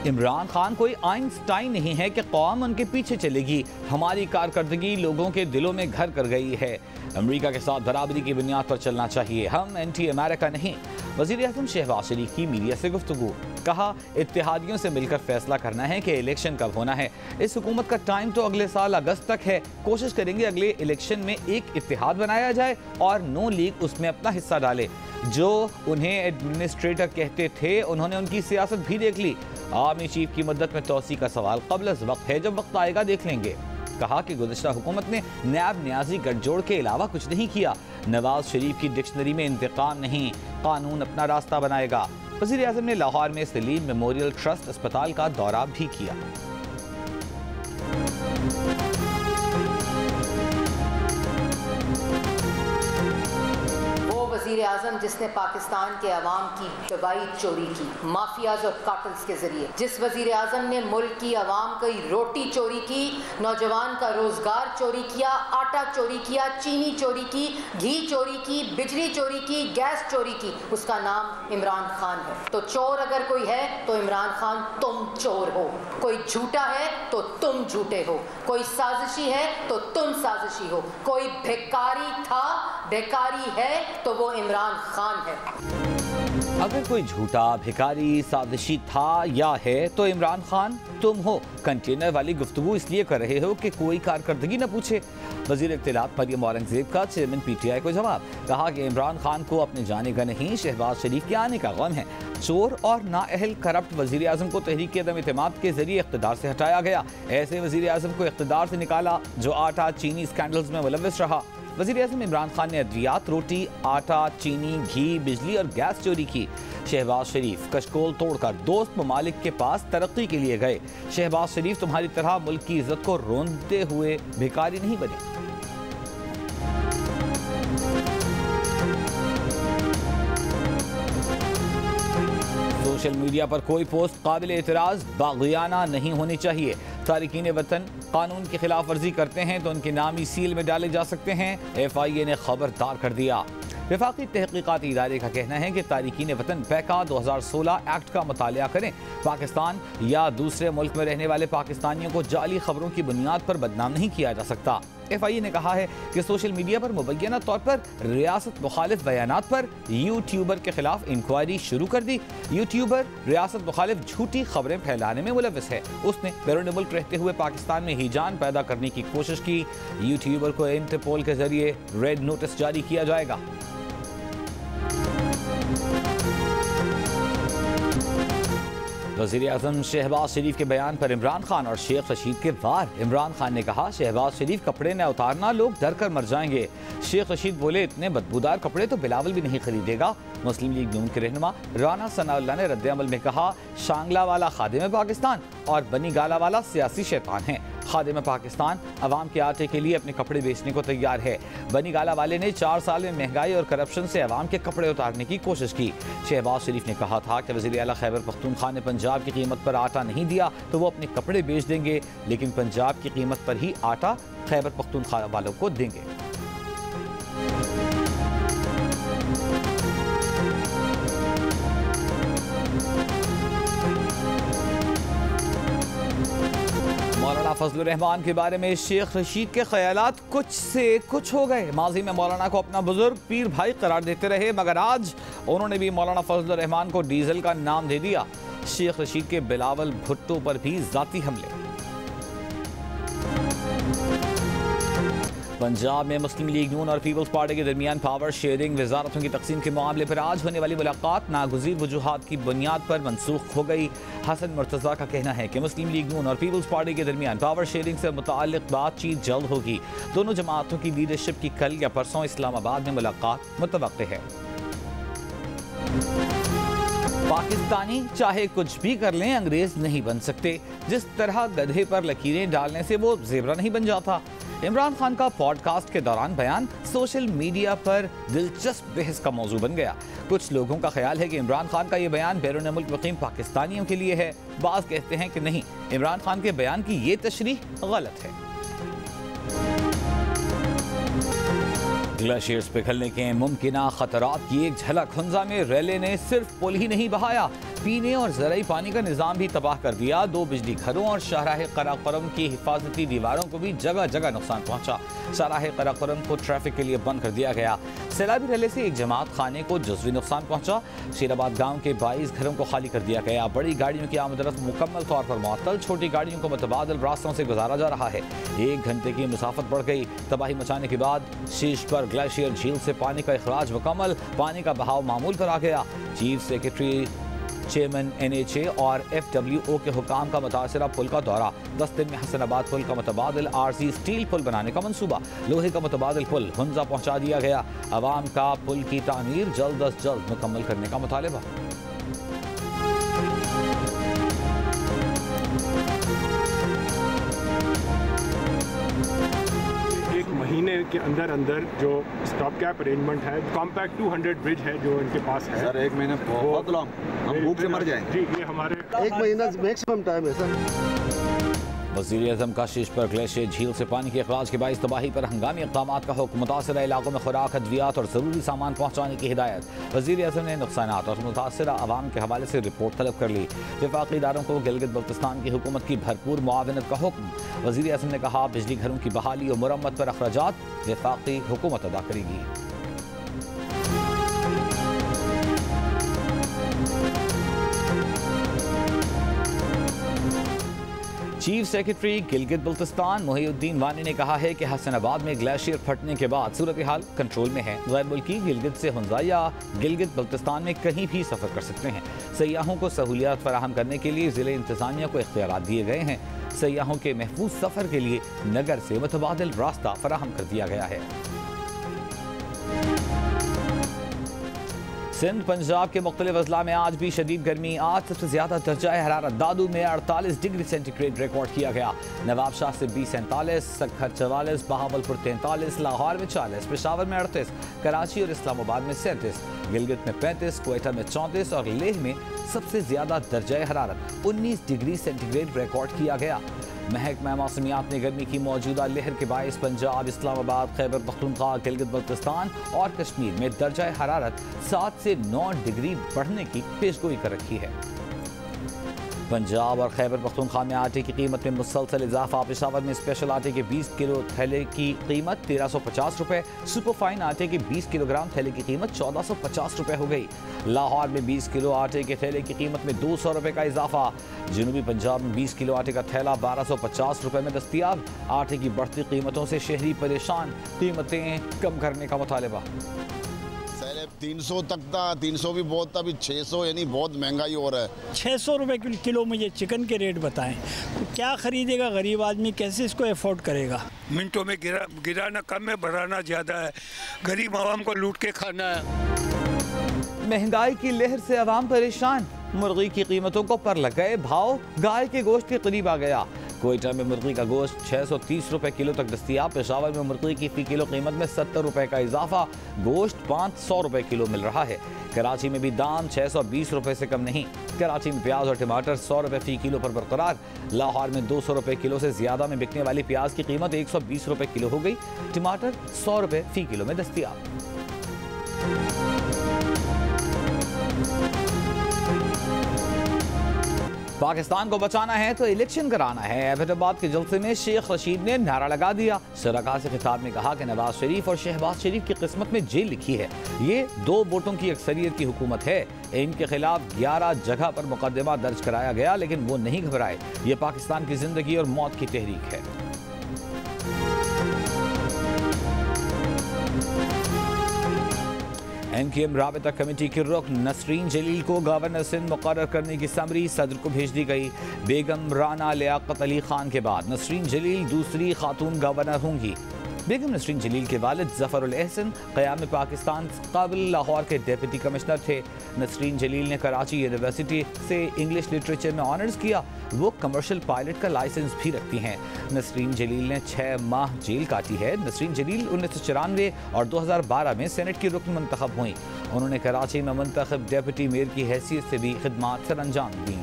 इमरान खान कोई आइंस्टाइन नहीं है कि कौम उनके पीछे चलेगी। हमारी कारकर्दगी लोगों के दिलों में घर कर गई है। अमेरिका के साथ बराबरी की बुनियाद पर चलना चाहिए, हम एंटी अमेरिका नहीं। वज़ीर आज़म शहबाज शरीफ की मीडिया से गुफ्तगू, कहा इत्तेहादियों से मिलकर फैसला करना है कि इलेक्शन कब होना है। इस हुकूमत का टाइम तो अगले साल अगस्त तक है। कोशिश करेंगे अगले इलेक्शन में एक इत्तेहाद बनाया जाए और नून लीग उसमें अपना हिस्सा डाले। जो उन्हें एडमिनिस्ट्रेटर कहते थे उन्होंने उनकी सियासत भी देख ली। आर्मी चीफ की मदद में तोसी का सवाल क़ब्ल वक्त है, जब वक्त आएगा देख लेंगे। कहा कि गुज़िश्ता हुकूमत ने नैब न्याजी गठजोड़ के अलावा कुछ नहीं किया। नवाज शरीफ की डिक्शनरी में इंतकाम नहीं, कानून अपना रास्ता बनाएगा। वज़ीर आज़म ने लाहौर में सलीम मेमोरियल ट्रस्ट अस्पताल का दौरा भी किया। वज़ीर आज़म जिसने पाकिस्तान के अवाम की दवाई चोरी की माफियाज और काटल्स के जरिए, जिस वज़ीर आज़म ने मुल्क की अवाम की रोटी चोरी की, नौजवान का रोजगार चोरी किया, आटा चोरी किया, चीनी चोरी की, घी चोरी की, बिजली चोरी की, गैस चोरी की, उसका नाम इमरान खान है। तो चोर अगर कोई है तो इमरान खान तुम चोर हो। कोई झूठा है तो तुम झूठे हो, कोई साजिशी है तो तुम साजिशी हो, कोई भिखारी था भिखारी है तो वो इमरान खान है। अगर कोई झूठा भिखारी साजिशी था या है तो इमरान खान तुम हो। कंटेनर वाली गुफ्तगू इसलिए कर रहे हो कि कोई कारकर्दगी न पूछे। वज़ीर इत्तलात मरियम औरंगज़ेब का चेयरमैन PTI को जवाब, कहा कि इमरान खान को अपने जाने का नहीं, शहबाज शरीफ के आने का गम है। चोर और नाअहल करप्ट वज़ीर आज़म को तहरीक अदम इत्तेमाद के जरिए इक़्तिदार से हटाया गया। ऐसे वज़ीर आज़म को इक़्तिदार से निकाला जो आटा चीनी स्कैंडल्स में मुलव्वस रहा। वज़ीर आज़म इमरान खान ने अद्वियात, रोटी, आटा, चीनी, घी, बिजली और गैस चोरी की। शहबाज शरीफ कशकोल तोड़कर दोस्त ममालिक के पास तरक्की के लिए गए। शहबाज शरीफ तुम्हारी तरह मुल्क की इज्जत को रोंदते हुए भिखारी नहीं बने। सोशल मीडिया पर कोई पोस्ट काबिल एतराज़ बाग़ियाना नहीं होनी चाहिए। तारिकीन वतन कानून की खिलाफ वर्जी करते हैं तो उनके नाम ही सील में डाले जा सकते हैं। FIA ने खबरदार कर दिया। वफाकी तहकीकाती इदारे का कहना है कि तारिकीन वतन पैका 2016 एक्ट का मुतालिया करें। पाकिस्तान या दूसरे मुल्क में रहने वाले पाकिस्तानियों को जाली खबरों की बुनियाद पर बदनाम नहीं किया जा सकता। FIA ने कहा है कि सोशल मीडिया पर मुबैना तौर पर रियासत मुखालिफ बयानात पर यूट्यूबर के खिलाफ इंक्वायरी शुरू कर दी। यूट्यूबर रियासत मुखालिफ झूठी खबरें फैलाने में मुलव्वस है। उसने बैरून मुल्क रहते हुए पाकिस्तान में हिजान पैदा करने की कोशिश की। यूट्यूबर को इंटरपोल के जरिए रेड नोटिस जारी किया जाएगा। वज़ीर आज़म शहबाज शरीफ के बयान पर इमरान खान और शेख रशीद के वार। इमरान खान ने कहा शहबाज शरीफ कपड़े न उतारना, लोग डर कर मर जाएंगे। शेख रशीद बोले इतने बदबूदार कपड़े तो बिलावल भी नहीं खरीदेगा। मुस्लिम लीग नून के रहनुमा राना सनाउल्लाह ने रद्द-ए-अमल में कहा शांगला वाला खादिम पाकिस्तान और बनी गाला वाला सियासी शैतान है। खादिम पाकिस्तान अवाम के आटे के लिए अपने कपड़े बेचने को तैयार है। बनी गाला वाले ने 4 साल में महंगाई और करप्शन से अवाम के कपड़े उतारने की कोशिश की। शहबाज शरीफ ने कहा था कि वज़ीर आला खैबर पख्तूनख्वा ने पंजाब की कीमत पर आटा नहीं दिया तो वो अपने कपड़े बेच देंगे, लेकिन पंजाब की कीमत पर ही आटा खैबर पख्तूनख्वा वालों को देंगे। मौलाना फजलुर रहमान के बारे में शेख रशीद के ख्यालात कुछ से कुछ हो गए। माजी में मौलाना को अपना बुजुर्ग पीर भाई करार देते रहे, मगर आज उन्होंने भी मौलाना फजलुर रहमान को डीजल का नाम दे दिया। शेख रशीद के बिलावल भुट्टो पर भी जाती हमले। पंजाब में मुस्लिम लीग नून और पीपल्स पार्टी के दरमियान पावर शेयरिंग वजारतों की तकसीम के मामले पर आज होने वाली मुलाकात नागुज़ीर वजूहात की बुनियाद पर मनसूख हो गई। हसन मुर्तज़ा का कहना है कि मुस्लिम लीग नून और पीपल्स पार्टी के दरमियान पावर शेयरिंग से मुताल्लिक़ बातचीत जल्द होगी। दोनों जमातों की लीडरशिप की कल या परसों इस्लामाबाद में मुलाकात मुतवक्किल है। पाकिस्तानी चाहे कुछ भी कर लें अंग्रेज नहीं बन सकते। जिस तरह गधे पर लकीरें डालने से वो ज़ेब्रा नहीं बन जाता। इमरान खान का पॉडकास्ट के दौरान बयान सोशल मीडिया पर दिलचस्प बहस का मौजू बन गया। कुछ लोगों का ख्याल है कि इमरान खान का ये बयान बैरून मुल्क मुकीम पाकिस्तानियों के लिए है। बाज़ कहते हैं कि नहीं, इमरान खान के बयान की ये तशरीह गलत है। ग्लेशियर्स पिघलने के मुमकिना खतरात की एक झलक। हुंजा में रैले ने सिर्फ पुल ही नहीं बहाया, पीने और ज़राई पानी का निज़ाम भी तबाह कर दिया। 2 बिजली घरों और शाहराह कराकोरम की हिफाजती दीवारों को भी जगह जगह नुकसान पहुंचा। शाहराह कराकोरम को ट्रैफिक के लिए बंद कर दिया गया। सैलाबी रले से एक जमात खाने को जुज़वी नुकसान पहुंचा। शेराबाद गाँव के 22 घरों को खाली कर दिया गया। बड़ी गाड़ियों की आमदरफ्त मुकम्मल तौर पर मुअत्तल। छोटी गाड़ियों को मुतबादिल रास्तों से गुजारा जा रहा है। 1 घंटे की मुसाफत बढ़ गई। तबाही मचाने के बाद शीशपर ग्लेशियर झील से पानी का इखराज मुकम्मल। पानी का बहाव मामूल पर आ गया। चीफ सेक्रेटरी चेयरमैन NHA और FWO के हुकाम का मुतासरा पुल का दौरा। 10 दिन में हसनाबाद पुल का मुतबादिल RC स्टील पुल बनाने का मंसूबा। लोहे का मुतबादिल पुल हुंजा पहुंचा दिया गया। अवाम का पुल की तामीर जल्द अज जल्द मुकम्मल करने का मुतालिबा। महीने के अंदर अंदर जो स्टॉप कैप अरेंजमेंट है, कॉम्पैक्ट 200 ब्रिज है जो इनके पास है। सर 1 महीने बहुत लॉन्ग, हम भूख से मर जाएंगे। जी, ये हमारे 1 महीना मैक्सिमम टाइम है सर। वज़ीर-ए-आज़म का शीशपर ग्लेशियर झील से पानी के अखराज के बाइस तबाही पर हंगामी इक़दामात का हुक्म। मुतासरा इलाकों में खुराक, अद्वियात और ज़रूरी सामान पहुँचाने की हिदायत। वज़ीर-ए-आज़म ने नुकसानात और मुतासरा अवाम के हवाले से रिपोर्ट तलब कर ली। वफाकी इदारों को गिलगित बल्तिस्तान की हुकूमत की भरपूर मुआवनत का हुक्म। वज़ीर-ए-आज़म ने कहा, बिजली घरों की बहाली और मुरम्मत पर अखराजात वफाकी हुकूमत अदा करेगी। चीफ सेक्रेटरी गिलगित बल्तिस्तान मोहिउद्दीन वानी ने कहा है कि हसनाबाद में ग्लेशियर फटने के बाद सूरत हाल कंट्रोल में है। गैर मुल्की गिलगित से हुंजा या गिलगित बल्तिस्तान में कहीं भी सफ़र कर सकते हैं। सयाहों को सहूलियात फराहम करने के लिए ज़िले इंतज़ामिया को इख्तियारात दिए गए हैं। सयाहों के महफूज सफ़र के लिए नगर से मुतबादिल रास्ता फराहम कर दिया गया है। सिंध पंजाब के मुख्तलिफ अजला में आज भी शदीद गर्मी। आज सबसे ज्यादा दर्जा हरारत दादू में 48 डिग्री सेंटीग्रेड रिकॉर्ड किया गया। नवाबशाह से 20 47, सक्खर 44, बहावलपुर 43, लाहौर में 40, पेशावर में 38, कराची और इस्लामाबाद में 37, गिलगित में 35, क्वेटा में 34 और लेह में सबसे ज्यादा दर्जा हरारत 19 डिग्री सेंटीग्रेड रिकॉर्ड किया गया। महकमा मौसमियात ने गर्मी की मौजूदा लहर के बायस पंजाब, इस्लामाबाद, खैबर पख्तूनख्वा, गिलगित बल्तिस्तान और कश्मीर में दर्जा हरारत 7 से 9 डिग्री बढ़ने की पेशगोई कर रखी है। पंजाब और खैबर पख्तूनख्वा में आटे की कीमत में मुसलसल इजाफा। पेशावर में स्पेशल आटे के 20 किलो थैले की कीमत 1350 रुपये, सुपरफाइन आटे के 20 किलोग्राम थैले की कीमत 1450 रुपये हो गई। लाहौर में 20 किलो आटे के थैले की कीमत में 200 रुपये का इजाफा। जनूबी पंजाब में 20 किलो आटे का थैला 1250 रुपये में दस्तियाब। आटे की बढ़ती कीमतों से शहरी परेशान, कीमतें कम करने का मुतालिबा। 300 तक था, 300 भी बहुत था, अभी 600, यानी बहुत महंगाई हो रहा है। 600 रुपये किलो मुझे चिकन के रेट बताएं तो क्या ख़रीदेगा गरीब आदमी, कैसे इसको अफोर्ड करेगा। मिनटों में गिराना कम है, बढ़ाना ज़्यादा है। गरीब आवाम को लूट के खाना है। महंगाई की लहर से आवाम परेशान। मुर्गी की कीमतों को पर लग गए भाव, गाय के गोश्त के करीब आ गया। कोयटा में मुर्गी का गोश्त 630 रुपये किलो तक दस्तियाब। पेशावर में मुर्गी की फी किलो कीमत में 70 रुपये का इजाफा। गोश्त 500 रुपये किलो मिल रहा है। कराची में भी दाम 620 रुपये से कम नहीं। कराची में प्याज और टमाटर 100 रुपये फी किलो पर बरकरार। लाहौर में 200 रुपये किलो से ज्यादा में बिकने वाली प्याज की कीमत 120 रुपये किलो हो गई। टमाटर 100 रुपये फी किलो में दस्तियाब। पाकिस्तान को बचाना है तो इलेक्शन कराना है। एबटाबाद के जलसे में शेख रशीद ने नारा लगा दिया। शरका से खिताब में कहा कि नवाज शरीफ और शहबाज शरीफ की किस्मत में जेल लिखी है। ये 2 वोटों की अक्सरियत की हुकूमत है। इनके खिलाफ 11 जगह पर मुकदमा दर्ज कराया गया, लेकिन वो नहीं घबराए। ये पाकिस्तान की जिंदगी और मौत की तहरीक है। NKM राबता कमेटी की रुकन नसरीन जलील को गवर्नर सिंध मुकर्रर करने की समरी सदर को भेज दी गई। बेगम राना लियाकत अली खान के बाद नसरीन जलील दूसरी खातून गवर्नर होंगी। बेगम नसरीन जलील के वालिद जफर उल एहसन क़याम पाकिस्तान कबल लाहौर के डिप्टी कमिश्नर थे। नसरीन जलील ने कराची यूनिवर्सिटी से इंग्लिश लिटरेचर में ऑनर्स किया। वो कमर्शियल पायलट का लाइसेंस भी रखती हैं। नसरीन जलील ने 6 माह जेल काटी है। नसरीन जलील 1994 और 2012 में सेनेट की रुकन मुंतखब हुई। उन्होंने कराची में मुंतखब डिप्टी मेयर की हैसियत से भी खिदमात सर अंजाम दी।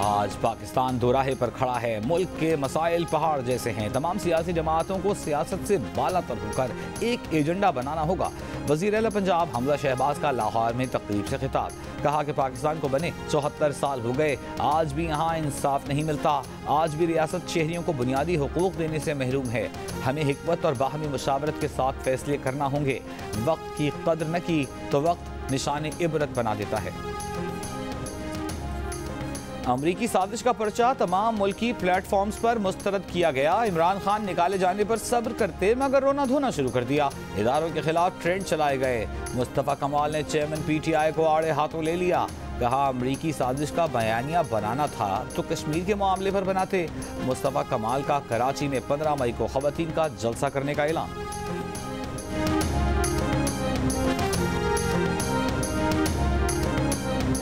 आज पाकिस्तान दोराहे पर खड़ा है। मुल्क के मसाइल पहाड़ जैसे हैं। तमाम सियासी जमातों को सियासत से बालातर होकर एक एजेंडा बनाना होगा। वज़ीर आला पंजाब हमजा शहबाज का लाहौर में तकरीब से खिताब। कहा कि पाकिस्तान को बने 74 साल हो गए, आज भी यहाँ इंसाफ नहीं मिलता। आज भी रियासत शहरियों को बुनियादी हुकूक देने से महरूम है। हमें हिकमत और बाहमी मुशावरत के साथ फैसले करना होंगे। वक्त की कदर न की तो वक्त निशान इबरत बना देता है। अमरीकी साजिश का पर्चा तमाम मुल्की प्लेटफॉर्म्स पर मुस्तरद किया गया। इमरान खान निकाले जाने पर सब्र करते मगर रोना धोना शुरू कर दिया। इदारों के खिलाफ ट्रेंड चलाए गए। मुस्तफ़ा कमाल ने चेयरमैन PTI को आड़े हाथों ले लिया। कहा अमरीकी साजिश का बयानिया बनाना था तो कश्मीर के मामले पर बनाते। मुस्तफ़ा कमाल का कराची में 15 मई को ख़वातीन का जलसा करने का ऐलान।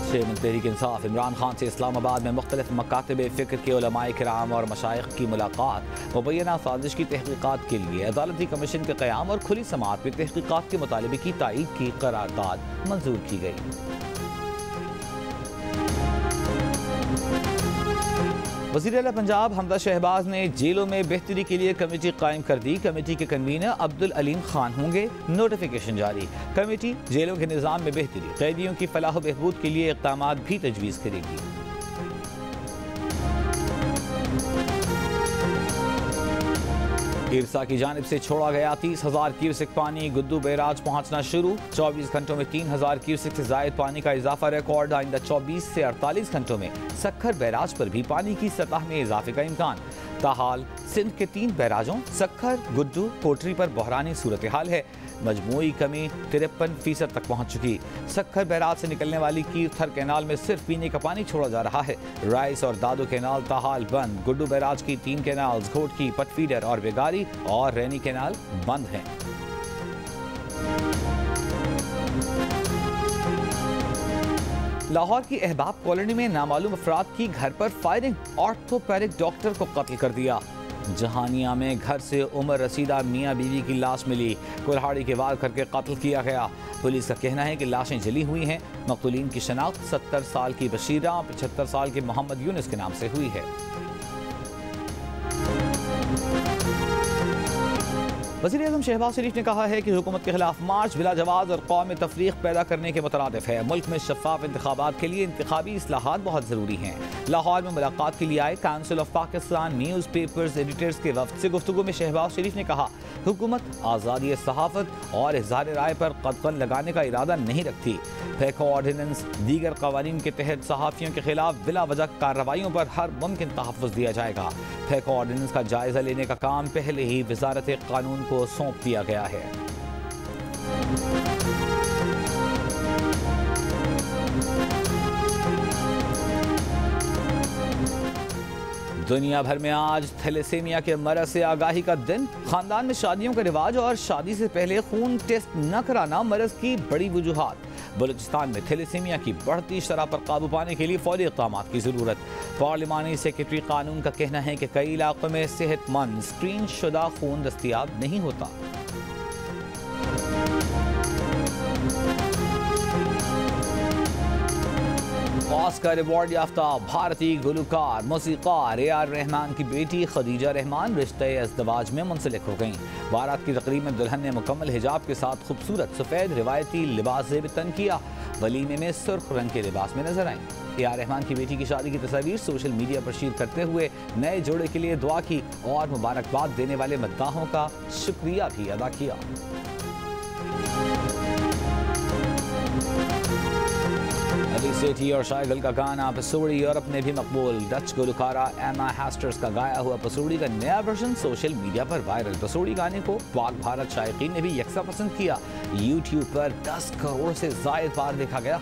चेयरमैन तहरीक इंसाफ इमरान खान से इस्लामाबाद में मुख्तलिफ मकातब फ़िक्र के उलमाए किराम और मशाइख की मुलाकात। मुबैना साजिश की तहक़ीक़ात के लिए अदालती कमीशन के क़याम और खुली समाअत में तहक़ीक़ात के मुतालबे की तायीद की करारदाद मंजूर की गई। वज़ीर आला पंजाब हमजा शहबाज ने जेलों में बेहतरी के लिए कमेटी कायम कर दी। कमेटी के कन्वीनर अब्दुल अलीम खान होंगे। नोटिफिकेशन जारी। कमेटी जेलों के निज़ाम में बेहतरी, कैदियों की फलाह बहबूद के लिए इक़दामात भी तजवीज़ करेगी। इरसा की जानिब से छोड़ा गया 30,000 क्यूसेक पानी गुद्दू बैराज पहुंचना शुरू। 24 घंटों में 3,000 क्यूसेक से जायद पानी का इजाफा रिकॉर्ड। आइंदा 24 से 48 घंटों में सक्खर बैराज पर भी पानी की सतह में इजाफे का इम्कान। ताहाल सिंध के 3 बैराजों सक्खर, गुड्डू, कोटरी पर बहरानी सूरत हाल है। मजमूई कमी 53% तक पहुँच चुकी। सक्खर बैराज से निकलने वाली कीरथर कैनाल में सिर्फ पीने का पानी छोड़ा जा रहा है। राइस और दादू कैनाल ताहाल बंद। गुड्डू बैराज की 3 कैनाल घोटकी, पटफीडर और बेगारी और रैनी कैनाल बंद हैं। लाहौर की अहबाब कॉलोनी में नामालूम अफराद की घर पर फायरिंग। ऑर्थोपेडिक डॉक्टर को कत्ल कर दिया। जहानिया में घर से उम्र रसीदा मियाँ बीवी की लाश मिली। कुल्हाड़ी के वार करके कत्ल किया गया। पुलिस का कहना है कि लाशें जली हुई हैं। मक़तूलीन की शनाख्त 70 साल की बशीरा, 75 साल के मोहम्मद यूनुस के नाम से हुई है। वज़ीर आज़म शहबाज शरीफ ने कहा है कि हुकूमत के खिलाफ मार्च बिला जवाज़ और कौमी तफरीक पैदा करने के मुतरादिफ है। मुल्क में शफाफ इंतखाबात के लिए इंतखाबी इस्लाहात बहुत ज़रूरी हैं। लाहौर में मुलाकात के लिए आए council of Pakistan news papers editors के वफ्द से गुफ्तगू में शहबाज शरीफ ने कहा हुकूमत आज़ादी सहाफ़त और इज़हार राय पर कदगन लगाने का इरादा नहीं रखती। फेको ऑर्डिनेंस दीगर कवानीन के तहत सहाफ़ियों के खिलाफ बिला वजह कार्रवाइयों पर हर मुमकिन तहफ़्फ़ुज़ दिया जाएगा। फेको ऑर्डिनेंस का जायज़ा लेने का काम पहले ही वज़ारत कानून को सौंप दिया गया है। दुनिया भर में आज थैलेसीमिया के मरज़ से आगाही का दिन। खानदान में शादियों का रिवाज और शादी से पहले खून टेस्ट न कराना मरज़ की बड़ी वजूहात। बलूचिस्तान में थैलेसीमिया की बढ़ती शरह पर काबू पाने के लिए फौरी इक़दामात की ज़रूरत। पार्लिमानी सेक्रेटरी कानून का कहना है कि कई इलाकों में सेहतमंद स्क्रीन शुदा खून दस्तयाब नहीं होता। ऑस्कर अवार्ड याफ्ता भारतीय गुलकार मौसीकार AR रहमान की बेटी खदीजा रहमान रिश्ते अज़दवाज में मुंसलिक हो गईं। बारात की तकरीब में दुल्हन ने मुकम्मल हिजाब के साथ खूबसूरत सफ़ेद रिवायती लिबास ज़ेब-ए-तन किया। वलीमे में सुर्ख रंग के लिबास में नजर आईं। AR रहमान की बेटी की शादी की तस्वीर सोशल मीडिया पर शेयर करते हुए नए जोड़े के लिए दुआ की और मुबारकबाद देने वाले मद्दाहों का शुक्रिया भी अदा किया। अली सेठी और शायगल का गाना पसूड़ी यूरोप में भी मकबूल। डच गुलकारा एमा हेस्टर्स का गाया हुआ पसूड़ी का नया वर्जन सोशल मीडिया पर वायरल। पसूड़ी गाने को पाक भारत शायकीन ने भी यकसा पसंद किया। यूट्यूब पर 10 करोड़ से ज़ायद बार देखा गया।